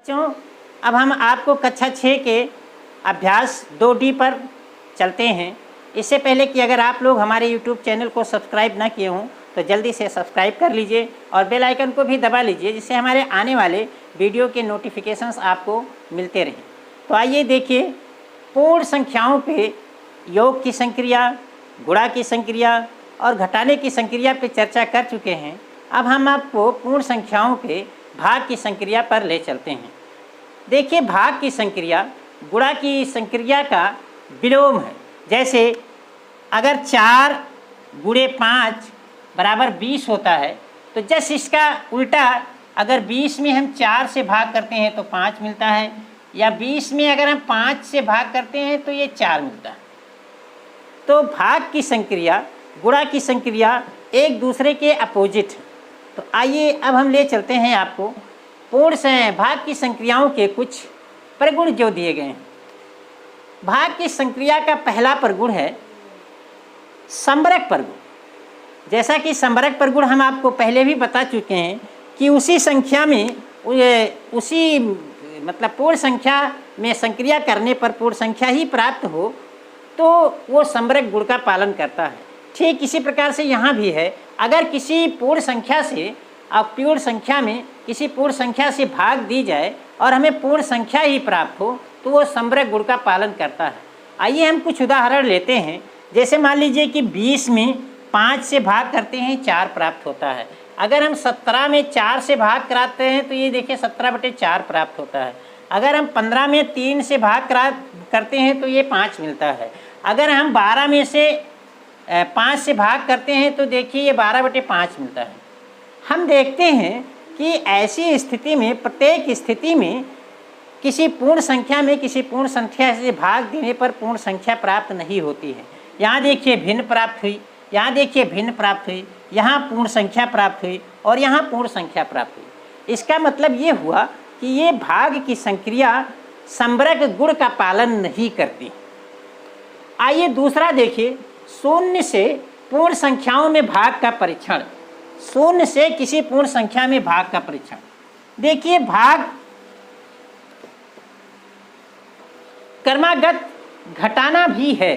बच्चों, अब हम आपको कक्षा 6 के अभ्यास 2D पर चलते हैं। इससे पहले कि अगर आप लोग हमारे YouTube चैनल को सब्सक्राइब ना किए हों तो जल्दी से सब्सक्राइब कर लीजिए और बेल आइकन को भी दबा लीजिए, जिससे हमारे आने वाले वीडियो के नोटिफिकेशंस आपको मिलते रहें। तो आइए देखिए, पूर्ण संख्याओं पे योग की संक्रिया, गुणा की संक्रिया और घटाने की संक्रिया पे चर्चा कर चुके हैं। अब हम आपको पूर्ण संख्याओं पे भाग की संक्रिया पर ले चलते हैं। देखिए, भाग की संक्रिया गुणा की संक्रिया का विलोम है। जैसे अगर 4 गुणे 5 बराबर 20 होता है, तो जस्ट इसका उल्टा, अगर 20 में हम 4 से भाग करते हैं तो 5 मिलता है, या 20 में अगर हम 5 से भाग करते हैं तो ये 4 मिलता है। तो भाग की संक्रिया, गुणा की संक्रिया एक दूसरे के अपोजिट है। तो आइए अब हम ले चलते हैं आपको पूर्ण से भाग की संक्रियाओं के कुछ प्रगुण जो दिए गए हैं। भाग की संक्रिया का पहला प्रगुण है संबरक प्रगुण। जैसा कि संबरक प्रगुण हम आपको पहले भी बता चुके हैं कि उसी संख्या में पूर्ण संख्या में संक्रिया करने पर पूर्ण संख्या ही प्राप्त हो तो वो संबरक गुण का पालन करता है। ठीक इसी प्रकार से यहाँ भी है, अगर किसी पूर्ण संख्या से पूर्ण संख्या में किसी पूर्ण संख्या से भाग दी जाए और हमें पूर्ण संख्या ही प्राप्त हो तो वो संबरक गुण का पालन करता है। आइए हम कुछ उदाहरण लेते हैं। जैसे मान लीजिए कि 20 में 5 से भाग करते हैं 4 प्राप्त होता है। अगर हम 17 में 4 से भाग कराते हैं तो ये देखिए 17/4 प्राप्त होता है। अगर हम 15 में 3 से भाग करते हैं तो ये 5 मिलता है। अगर हम 12 में से 5 से भाग करते हैं तो देखिए ये 12/5 मिलता है। हम देखते हैं कि ऐसी स्थिति में, प्रत्येक स्थिति में किसी पूर्ण संख्या में किसी पूर्ण संख्या से भाग देने पर पूर्ण संख्या प्राप्त नहीं होती है। यहाँ देखिए भिन्न प्राप्त हुई, यहाँ देखिए भिन्न प्राप्त हुई, यहाँ पूर्ण संख्या प्राप्त हुई और यहाँ पूर्ण संख्या प्राप्त हुई। इसका मतलब ये हुआ कि ये भाग की संक्रिया संबरक गुण का पालन नहीं करती। आइए दूसरा देखिए, शून्य से पूर्ण संख्याओं में भाग का परीक्षण। शून्य से किसी पूर्ण संख्या में भाग का परीक्षण। देखिए, भाग क्रमागत घटाना भी है।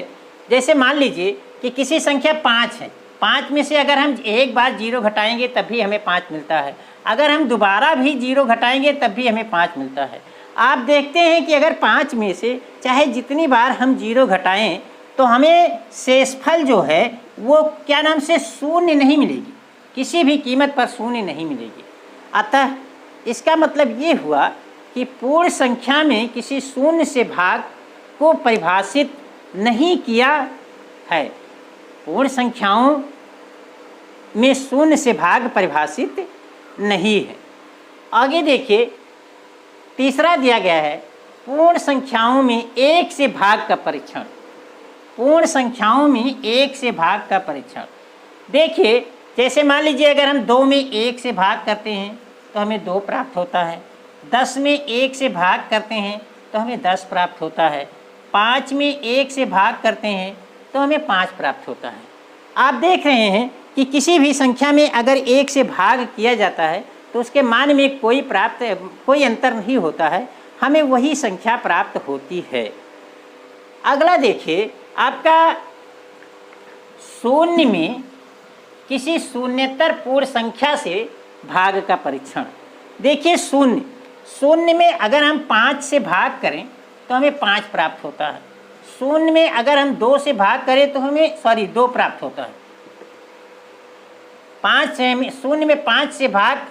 जैसे मान लीजिए कि किसी संख्या 5 है, 5 में से अगर हम एक बार 0 घटाएंगे तब भी हमें 5 मिलता है। अगर हम दोबारा भी 0 घटाएंगे तब भी हमें 5 मिलता है। आप देखते हैं कि अगर 5 में से चाहे जितनी बार हम 0 घटाएं तो हमें शेषफल जो है वो क्या नाम से शून्य नहीं मिलेगी, किसी भी कीमत पर शून्य नहीं मिलेगी। अतः इसका मतलब ये हुआ कि पूर्ण संख्या में किसी शून्य से भाग को परिभाषित नहीं किया है। पूर्ण संख्याओं में शून्य से भाग परिभाषित नहीं है। आगे देखिए, तीसरा दिया गया है पूर्ण संख्याओं में 1 से भाग का परीक्षण। पूर्ण संख्याओं में 1 से भाग का परीक्षण। देखिए, जैसे मान लीजिए अगर हम 2 में 1 से भाग करते हैं तो हमें 2 प्राप्त होता है। 10 में 1 से भाग करते हैं तो हमें 10 प्राप्त होता है। 5 में 1 से भाग करते हैं तो हमें 5 प्राप्त होता है। आप देख रहे हैं कि किसी भी संख्या में अगर 1 से भाग किया जाता है तो उसके मान में कोई अंतर नहीं होता है, हमें वही संख्या प्राप्त होती है। अगला देखिए, आपका शून्य में किसी शून्येतर पूर्ण संख्या से भाग का परीक्षण। देखिए, शून्य में अगर हम 5 से भाग करें तो हमें 5 प्राप्त होता है। शून्य में अगर हम 2 से भाग करें तो हमें 2 प्राप्त होता है। शून्य में 5 से भाग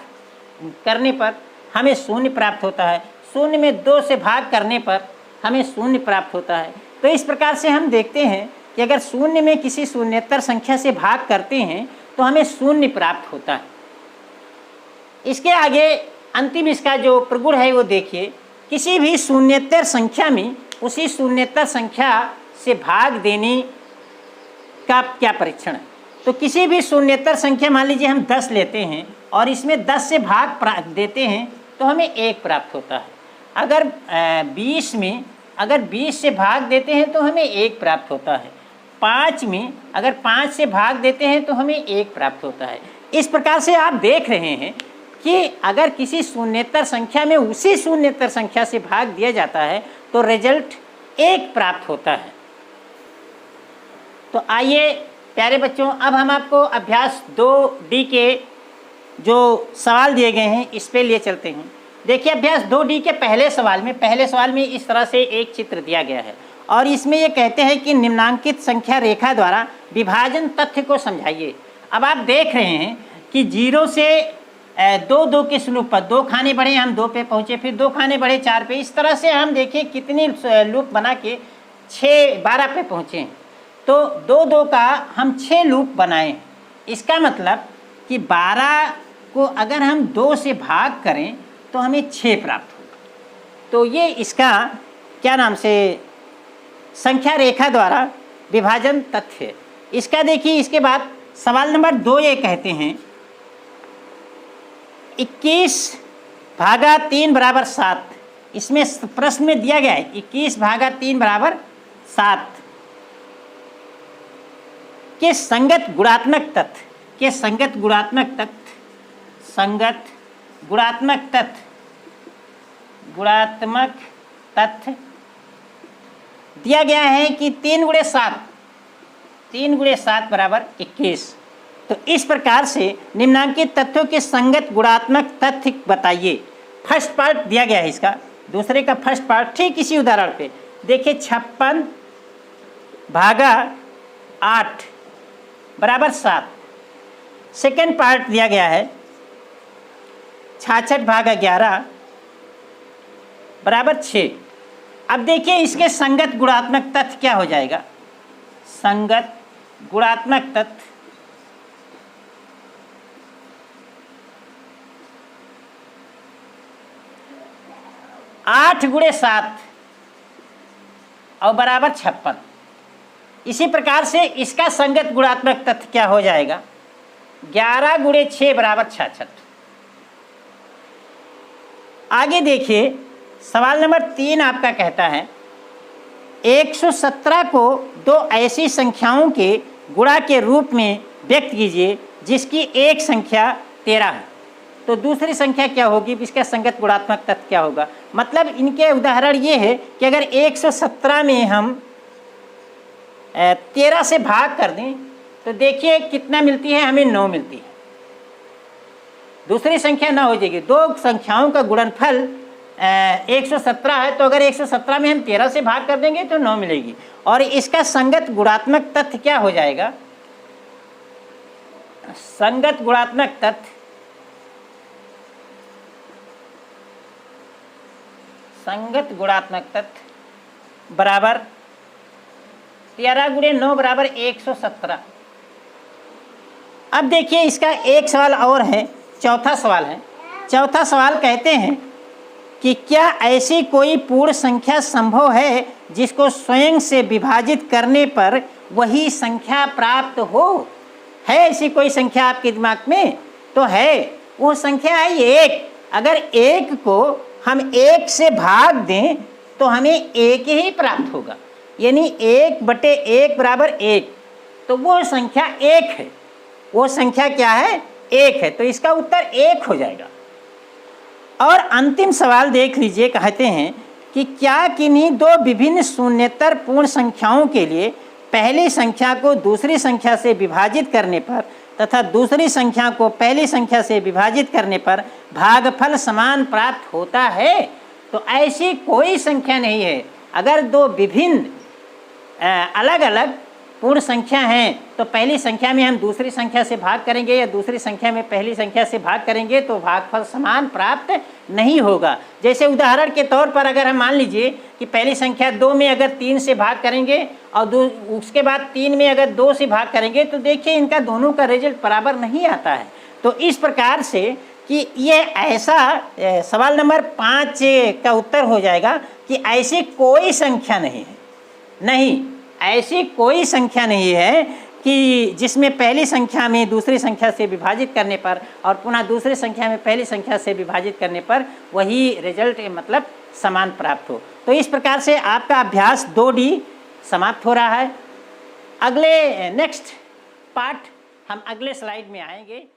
करने पर हमें 0 प्राप्त होता है। शून्य में 2 से भाग करने पर हमें 0 प्राप्त होता है। तो इस प्रकार से हम देखते हैं कि अगर शून्य में किसी शून्येतर संख्या से भाग करते हैं तो हमें 0 प्राप्त होता है। इसके आगे अंतिम इसका जो प्रगुण है वो देखिए, किसी भी शून्येतर संख्या में उसी शून्येतर संख्या से भाग देने का क्या परीक्षण है। तो किसी भी शून्येतर संख्या, मान लीजिए हम 10 लेते हैं और इसमें 10 से भाग देते हैं तो हमें 1 प्राप्त होता है। अगर 20 से भाग देते हैं तो हमें 1 प्राप्त होता है। 5 में अगर 5 से भाग देते हैं तो हमें 1 प्राप्त होता है। इस प्रकार से आप देख रहे हैं कि अगर किसी शून्येतर संख्या में उसी शून्येतर संख्या से भाग दिया जाता है तो रिजल्ट 1 प्राप्त होता है। तो आइए प्यारे बच्चों, अब हम आपको अभ्यास 2D के जो सवाल दिए गए हैं इस पे लिए चलते हैं। देखिए अभ्यास 2D के पहले सवाल में इस तरह से एक चित्र दिया गया है और इसमें ये कहते हैं कि निम्नांकित संख्या रेखा द्वारा विभाजन तथ्य को समझाइए। अब आप देख रहे हैं कि 0 से 2 के स्लूप पर 2 खाने बढ़े, हम 2 पे पहुँचे, फिर 2 खाने बढ़े 4 पे, इस तरह से हम देखिए कितनी लूप बना के 12 पे पहुँचे। तो 2 का हम 6 लूप बनाएं। इसका मतलब कि 12 को अगर हम 2 से भाग करें तो हमें 6 प्राप्त होगा। तो ये इसका क्या नाम से संख्या रेखा द्वारा विभाजन तथ्य। इसका देखिए, इसके बाद सवाल नंबर 2 ये कहते हैं 21/3 = 7। इसमें प्रश्न में दिया गया है 21/3 = 7 के संगत गुणात्मक तथ्य दिया गया है कि 3 × 7 = 21। तो इस प्रकार से निम्नांकित तथ्यों के संगत गुणात्मक तथ्य बताइए। फर्स्ट पार्ट दिया गया है इसका, दूसरे का फर्स्ट पार्ट ठीक इसी उदाहरण पे देखिए 56/8 = 7। सेकेंड पार्ट दिया गया है 66/11 = 6। अब देखिए इसके संगत गुणात्मक तथ्य क्या हो जाएगा। संगत गुणात्मक तथ्य 8 × 7 और बराबर 56। इसी प्रकार से इसका संगत गुणात्मक तथ्य क्या हो जाएगा 11 × 6 = 66। आगे देखिए सवाल नंबर 3 आपका कहता है 117 को 2 ऐसी संख्याओं के गुणा के रूप में व्यक्त कीजिए जिसकी एक संख्या 13 है। तो दूसरी संख्या क्या होगी, इसका संगत गुणात्मक तथ्य क्या होगा। मतलब इनके उदाहरण ये है कि अगर 117 में हम 13 से भाग कर दें तो देखिए कितना मिलती है, हमें 9 मिलती है। दूसरी संख्या 9 हो जाएगी। 2 संख्याओं का गुणनफल 117 है, तो अगर 117 में हम 13 से भाग कर देंगे तो 9 मिलेगी। और इसका संगत गुणात्मक तथ्य क्या हो जाएगा, संगत गुणात्मक तथ्य बराबर 13 × 9 = 117। अब देखिए इसका एक सवाल और है, चौथा सवाल है। चौथा सवाल कहते हैं कि क्या ऐसी कोई पूर्ण संख्या संभव है जिसको स्वयं से विभाजित करने पर वही संख्या प्राप्त हो। है ऐसी कोई संख्या आपके दिमाग में? तो है, वो संख्या है 1। अगर 1 को हम 1 से भाग दें तो हमें 1 ही प्राप्त होगा, यानी 1/1 = 1। तो वो संख्या 1 है। वो संख्या क्या है, 1 है। तो इसका उत्तर 1 हो जाएगा। और अंतिम सवाल देख लीजिए, कहते हैं कि क्या किन्हीं 2 विभिन्न शून्येतर पूर्ण संख्याओं के लिए पहली संख्या को दूसरी संख्या से विभाजित करने पर तथा दूसरी संख्या को पहली संख्या से विभाजित करने पर भागफल समान प्राप्त होता है। तो ऐसी कोई संख्या नहीं है। अगर 2 विभिन्न अलग अलग पूर्ण संख्या हैं तो पहली संख्या में हम दूसरी संख्या से भाग करेंगे या दूसरी संख्या में पहली संख्या से भाग करेंगे तो भागफल समान प्राप्त नहीं होगा। जैसे उदाहरण के तौर पर अगर हम मान लीजिए कि पहली संख्या 2 में अगर 3 से भाग करेंगे और उसके बाद 3 में अगर 2 से भाग करेंगे तो देखिए इनका दोनों का रिजल्ट बराबर नहीं आता है। तो इस प्रकार से कि ये ऐसा सवाल नंबर 5 का उत्तर हो जाएगा कि ऐसी कोई संख्या नहीं है। नहीं, ऐसी कोई संख्या नहीं है कि जिसमें पहली संख्या में दूसरी संख्या से विभाजित करने पर और पुनः दूसरी संख्या में पहली संख्या से विभाजित करने पर वही रिजल्ट मतलब समान प्राप्त हो। तो इस प्रकार से आपका अभ्यास 2D समाप्त हो रहा है। अगले नेक्स्ट पार्ट हम अगले स्लाइड में आएंगे।